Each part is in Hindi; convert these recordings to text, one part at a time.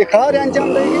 एक हार अंजाम देगी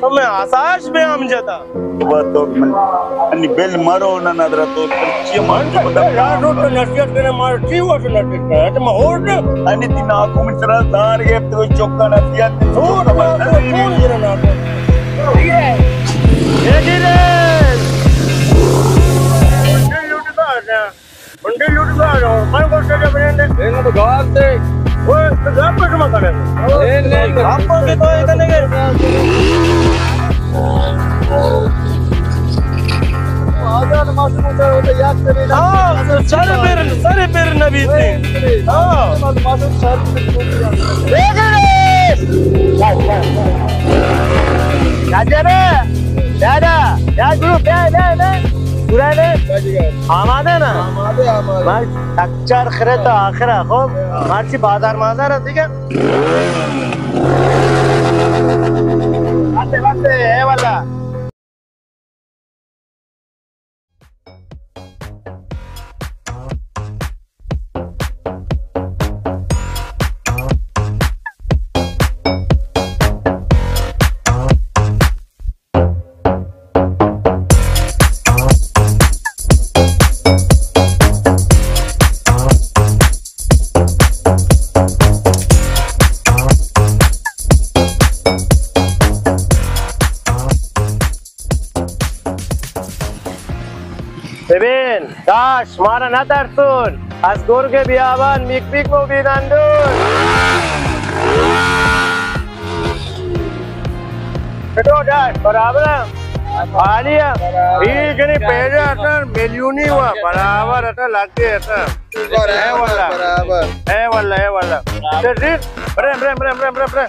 तुम्हें आसाश में अमजदा तो मन अन्नी बेल मारो ना नदरा तो चिया मार के बता यार रोट नसीहत करने मार ठीक हो तो नसीहत कर तो माहौल ने अन्नी तीन आंखों में चला दार के तो चौका नसीहत छोड़ कौन गिरा ना मंडी लूट रहा मैं को से बने ने तो गांव से वो गांव में कमा करे ने गांव में तो ये करेंगे आजाद मासूम होता है याद करे हां सारे पेर नबी थे हां मासूम सर राजा दादा या ग्रुप दे पुराने आमादे ना मार तक्चार खरे तो आखिर खो मारची बाजार माजार है ठीक है आते है वाला Bebin, Dash, Mara Natarsun, Asgurge Biaban, Mikpik Mobinandur. Beto Dash, बराबर है। आलिया, ये कहीं पहले आता मिलियनी हुआ, बराबर आता लगते आता। है वाला। ब्रे।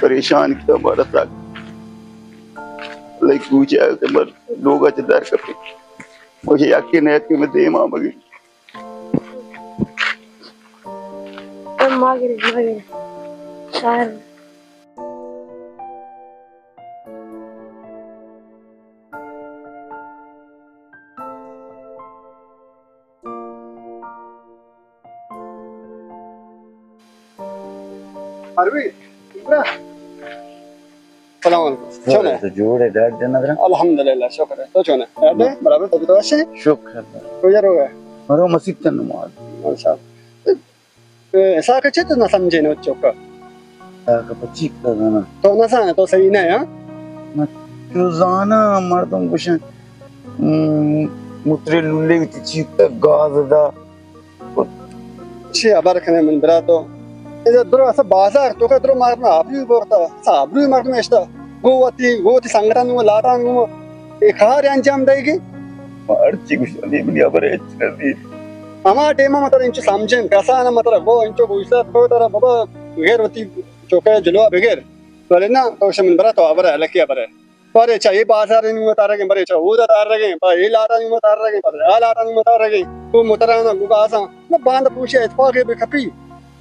परेशान किया बड़ा था लाइक पूछे कबर लोग अचार करते मुझे यकीन है कि मैं देमा मगे मगर शार अरबी सलाम अलैकुम चलो तो जोड़े डर देना जरा अल्हम्दुलिल्लाह शुक्र है तो चलो याद है बराबर तो अच्छे शुक्र तो यार होगा मरो मसीब तन मार माशाल्लाह ऐसा कुछ तो ना समझे ना चौका का पची का ना तो ना सा तो सही ना है रोजाना मर्दों कुछ मुत्रे लुले चीता गाज दा शी अबर कने मन बरा तो इधर द्रो ऐसा बाजार तो का द्रो मारना आबरी बोलता साबरी मारना ऐसा गोवती संगठन में लाता हूँ एक हार अंजाम देगी अर्ची कुछ नहीं बनिया पर अच्छी हमारा टेमा मतलब इंचो समझें कैसा ना मतलब वो इंचो गुस्सा तो तरह बाबा बगैर वती चौके जलवा बगैर बोले ना तो शमन बरा तो अबर है लकिया बर है पर चाहिए बाजार नहीं मत आ रहे बरे चाहिए वो आ रहे पर ये लाता नहीं मत आ रहे पर आ लाता नहीं मत आ रहे वो मुतरा ना गुगा आसा ना बांध पूछे इत्फाक है बेखपी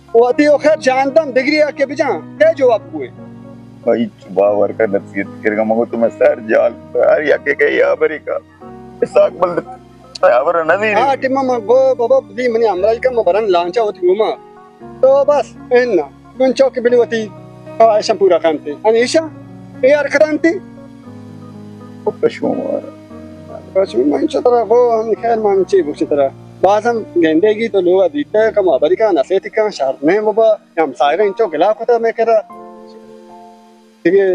वो अति खैर जानता हूँ डिग्री आके भी जान क्या जवाब हुए भाई बावर का नसीहत करेगा मगो तुम्हें सर जाल यार याके के या बरिका साक बल यावर नदी हां टिम्मा मगो बाबा दी मनी अमेरिका में बरन लांचा होती उमा तो बस इन्ना कुन चौक बिली होती ऐसा पूरा कामते अनीशा ये यार करांती कशुमार कश्मीर में इंच तरह वो हम खैर मान ची बुशी तरह बाज़म गेंदे की तो लोग अधीकतर कम अमेरिका नसेती का शहर में वो बा हम सारे इंचों गिला को तो मैं कह रहा ठीक है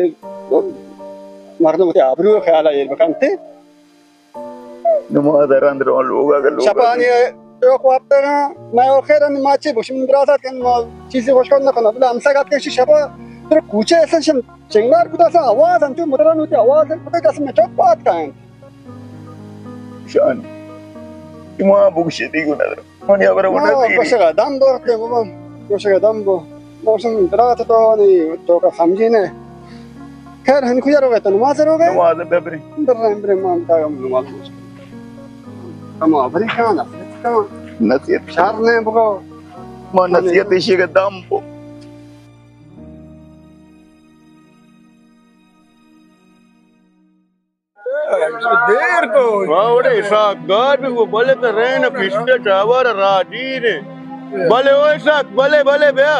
मर्दों के आबरू ख्याल है ये बकंते नमाज अंदर लोग अगर लोग शपानी तो को अब तक मैं और खैर हम माची बुशी में रात के चीज़ें वश करना करना बोला हम सब आपके शपा तो कुछ ऐसा चिंगार कुछ ऐसा आवाज़ हम जो मुद्रा नोटी आवाज़ है कुछ ऐसा में चौक बात का है शान cuma bullshit itu nada mana abra mana नहीं कोशिका दम दो रखते बाबा कोशिका दम दो मौसम रात तो नहीं तो का समझी ने खैर हन खुजा रोगे तो नमाज रोगे नमाज बेबरे बरे मान का हम नमाज हम अबरी खाना nasihat शहर ने बको mana nasihat isi ke dampo देर तो वावड़े साथ गार भी वो बोले तो रहे ना पिछले चावर राजी ने बोले वो साथ बोले बोले भैया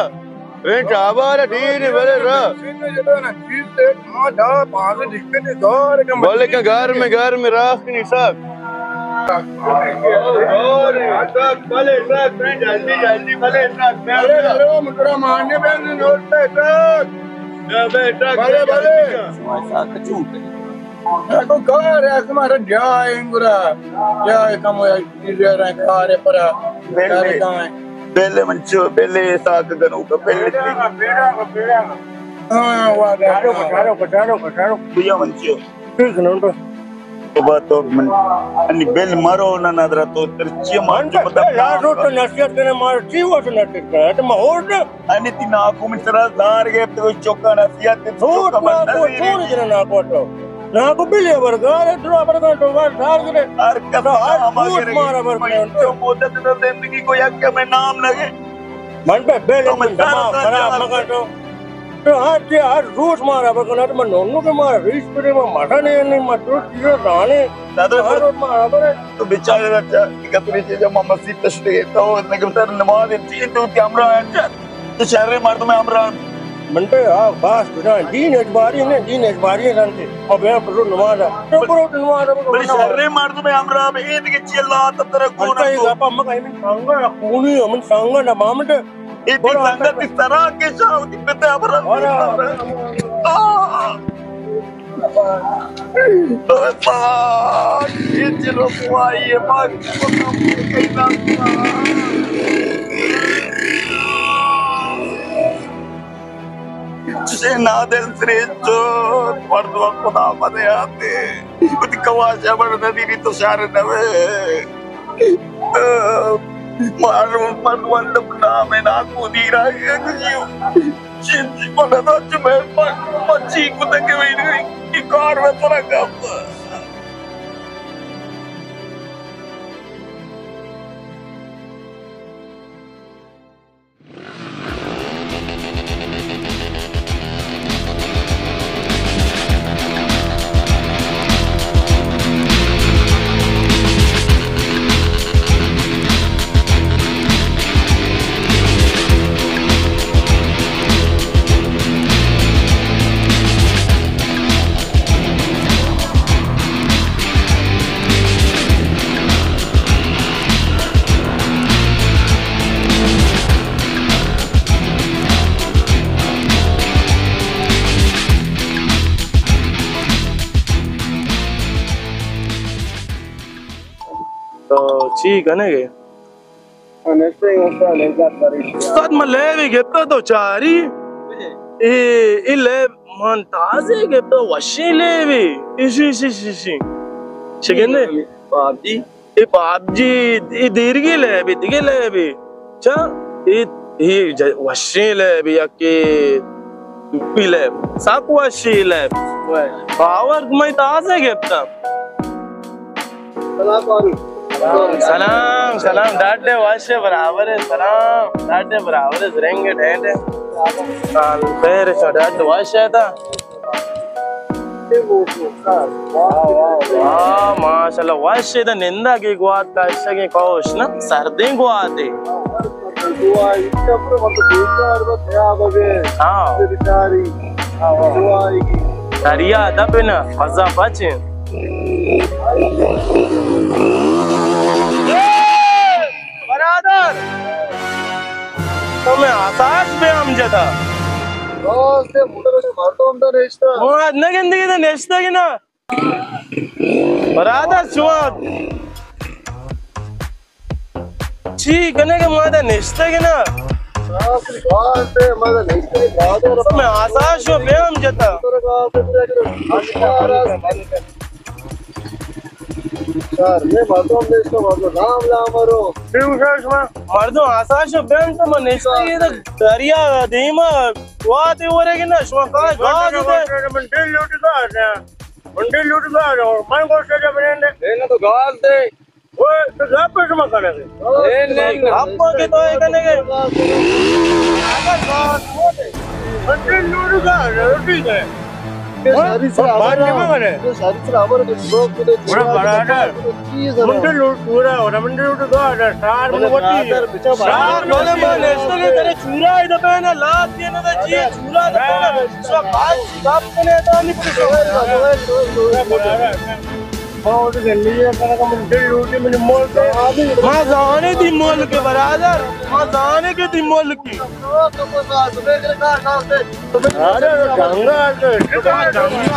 रे चावर डी ने बोले रा बोले का घर में राख नहीं साथ बोले साथ जल्दी जल्दी बोले साथ अरे मुकरा मारने पे नोट पे साथ बोले बोले साथ चूम तो कार है तुम्हारा जाए इंगुरा जाए कम ये रहा कार है पर bele mencu bele saat keganu ke bele हां वाह कटारो punya mencu ठीक है ना coba to ani bel maro na nadra to tercia man यार तो नसीहत करने मार ठीक हो तो नसीहत कर तो माहौल ani tina aku mencerah dar ge to chokka nasihat te छोड़ छोड़ देना ना को ना को बिले बरगार है दूसरा बरगार तो बाहर धार करे har kata हमारे मारा बरगार तो बोलते तो जिंदगी को या क्या मैं नाम लगे मन पे बेले मन दिमाग खराब मगर तो हर रोज मारा बरगार तो मैं नोनू के मारा रीच पे मैं माथा नहीं मत तो चीज़ राने दादा हर रोज मारा बरे तो बेचारे बच्चा इकतरी चीजें मस्जिद तशरीह तो उसने के तर नमाज थी तो कैमरा है तो शहर मार तो मैं अमरा मनते हाँ बास बिना दीन एजबारी है जानते अब यहाँ पर नमाज है तो पर नमाज है बड़ी शहर मार तो मैं अमरा में ईद के चिल्ला तब तेरा कौन अंता ही गापा मका इमिन सांगा ना कौनी अमिन सांगा ना मामट इतनी संगत इस तरह के शाह की पिता अमरा ये चलो बुआई ये बात कहीं ना से नादल श्रेष्ठो पर्दवा खुदा पदे आते कुछ कवाशा बढ़ना दीनी तो शार नवे मारो पर्दवन लपना में ना को दी रहा है कुछ चिंची पड़ा तो चुमे पच्ची कुत्ते के भी की कार में थोड़ा कम ठीक है ना ये साथ में लेवी घेता तो चारी इले मन ताजे घेता वशी लेवी इशी शिकने पापजी ये पापजी ये दीर्घी लेवी दिगे लेवी चा ये वशी लेवी या के पीले साक वशी लेवी पावर मैं ताजे घेता सलाम डाटे वाशे बराबर है सलाम डाटे बराबर है जरेंगे ढेंटे खैर डाटे वाशे था वाह माशाल्लाह वाशे दा निंदा की गुआत का इश्क़ की कोश ना सर्दी गुआते हाँ दरिया दबना फजा बचे बरादर तुम्हें आसाश बे अमजदा नगे नेस्ता की ना बरादर शुआ ठीक है के मादा नेस्ता की ना तुम्हें आसाश बे अमजदा मर्दो आसाश बेन तो नेस्ता की दरिया धीमा वात वरेगी ना शुआ का गाज दे मंडी लूट का मैं को से बने लेने तो गाज दे वो तो लाभ पे समा करे ले आपको के तो है करने के अगर गाज वो दे मंडी लूट का रोटी है सारी से आवर है सारी से आवर के लोग के पूरा बड़ा है मंडी लूट पूरा और मंडी लूट का स्टार मनवती स्टार बोले माने इसको के तेरे चूरा इधर पे ना लात ये ना जी चूरा तो सब बात सब ने तो नहीं पूछो और दिल्ली है का मंडी लूट में मोल के मां जाने दी मोल के बरादर मां जाने के दी मोल की अरे गंगा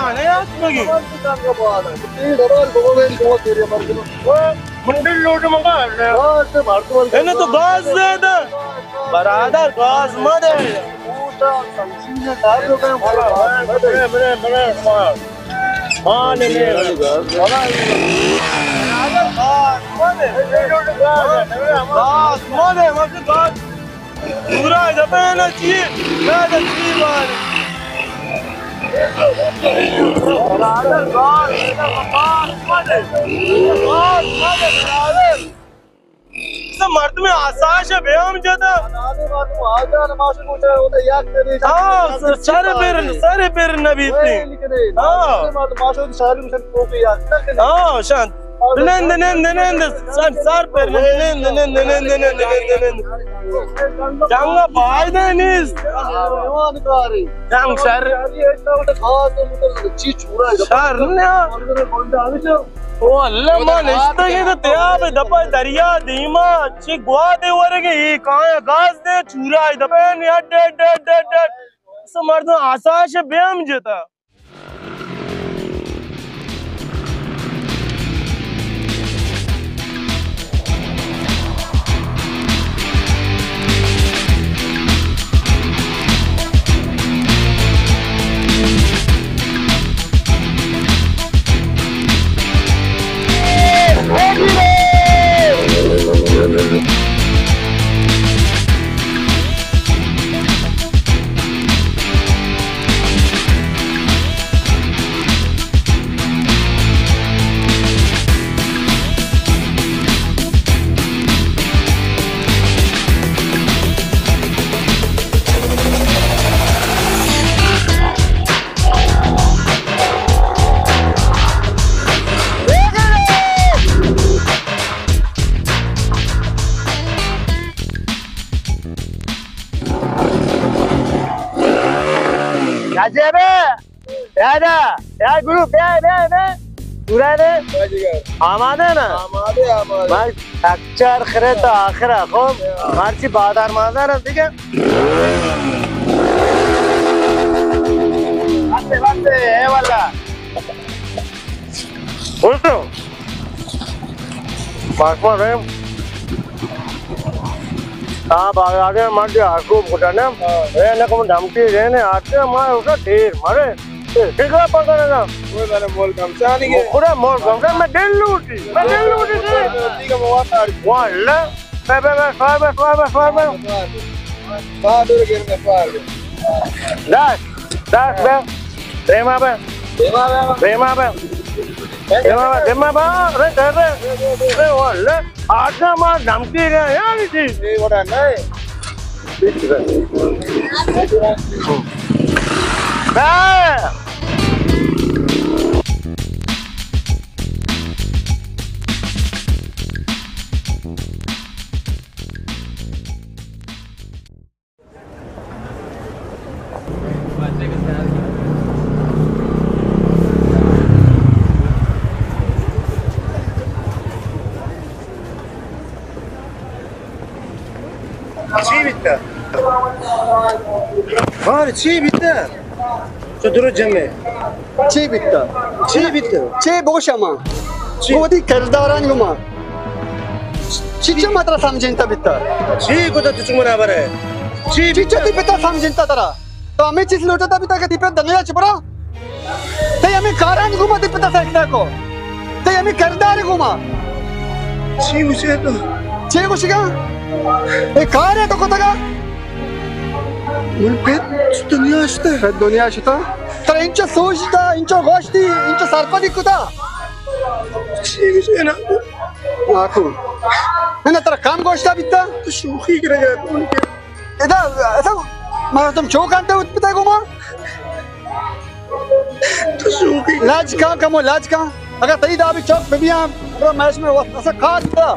आने आसमगी मंडी लूट मंगा है तो गाज दे दे बरादर गाज मत दे हाँ नहीं पूरा ना चाहिए मर्द में आसाश है बेहम ज्यादा सारे पेर नबी हाँ शांत सर पेर जंगा फायदा नहीं जंग सर ओ अल्लाह मान इस्ते के ते आप दपा दरिया धीमा अच्छी गुआ दे वरगे ये कहां गाज दे चूरा दपा ने अड समर्द आसाश बेम जता या गुरु आमादे ना मैं अक्षर खरे तो आखिर को मार्ची बाजार माजार है ठीक है बाते है वाला बोल तो बात में हाँ बाजार मार दिया आपको बुटाने ये ना कौन धमकी देने आते मार उसका ढेर मारे कितना पकड़ा ना वो मैंने मोल कम से आने के पूरा मोल कम से मैं दिल लूटी ठीक है वाला स्वाब दूर गिर में स्वाब दस रेमा अरे वाला आजा मार धमकी गया यार चीज ये बड़ा नहीं Var çiğ bitti. Şu duru cemme. Çiğ bitti. Çiğ bitti. Çiğ boş ama. Bu değil kerdaran guma. Çiçe matra samjinta bitti. Çiğ kuda tuçum beraber है. Çiğ bitti. Çiçe dipeta samjinta tara. तो हमें चीज लौटता भी था कि दीपे दनिया चुपरा ते हमें कारण घुमा दीपता फेंकने को ते हमें करदार घुमा Çiğ uçuyor तो. छे कुछ का ए कार है तो कोता Mulpet dünya işte. दुनिया शिता तर इंच सोचता इंच गोष्टी इंच सारपा दिकुता Çiğ uçuyor ना. आखू है ना तेरा काम गोष्टा बिता तो शूखी करेगा तो उनके. इधर ऐसा मैं तुम चो कांटे उत्पिता घुमा तो शूखी. लाज का कमो लाज का अगर तई दाबी चौक बेबिया पूरा मैच में ऐसा खा दिता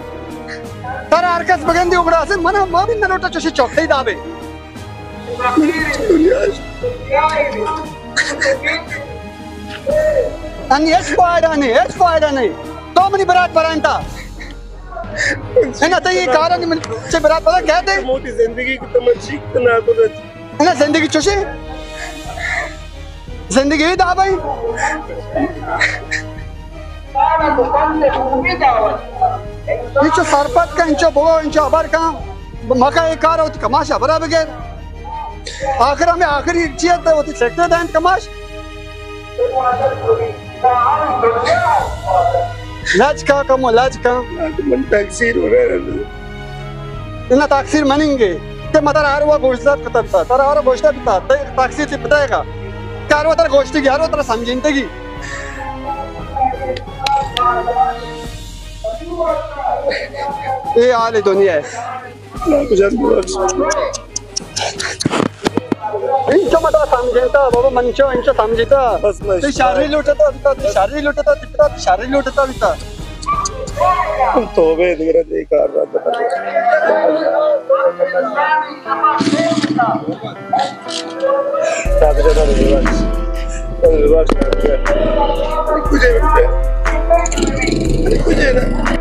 तारा आरकस बगंदी उगड़ा से मना मां भी नलोटा चोशी चौक तई दाबे Dünya işte. आणि हेच फायदा नाही तो म्हणे बरात पर्यंत है ना ते कारण म्हणजे बरात पता क्या थे मोठी जिंदगी की तमची ना तो है ना जिंदगी चोशी जिंदगी ही दा भाई इंचो सरपत का इंचो बोगो इंचो अबर का मका एक कार होती कमाशा बराबर के आखिर में आखिरी चीज होती सेक्टर दैन कमाश लाज का कमो लाज का मन तकसीर हो रहा है. इतना ताकसीर मानेंगे ते मतार आर वो गोष्ट करता तर आर गोष्ट पिता ते ताकसीर ते पता है का कार वो तर गोष्ट की यार वो तर समझिनते की ये हाल है दुनिया है इंचो मता समझता बाबा मंचो इंचो समझता बस बस. ते शारीरिक लुटता बिता तो वे दिखरा देखा रहा था. Tabii de var. Var. Kucağına. Kucağına.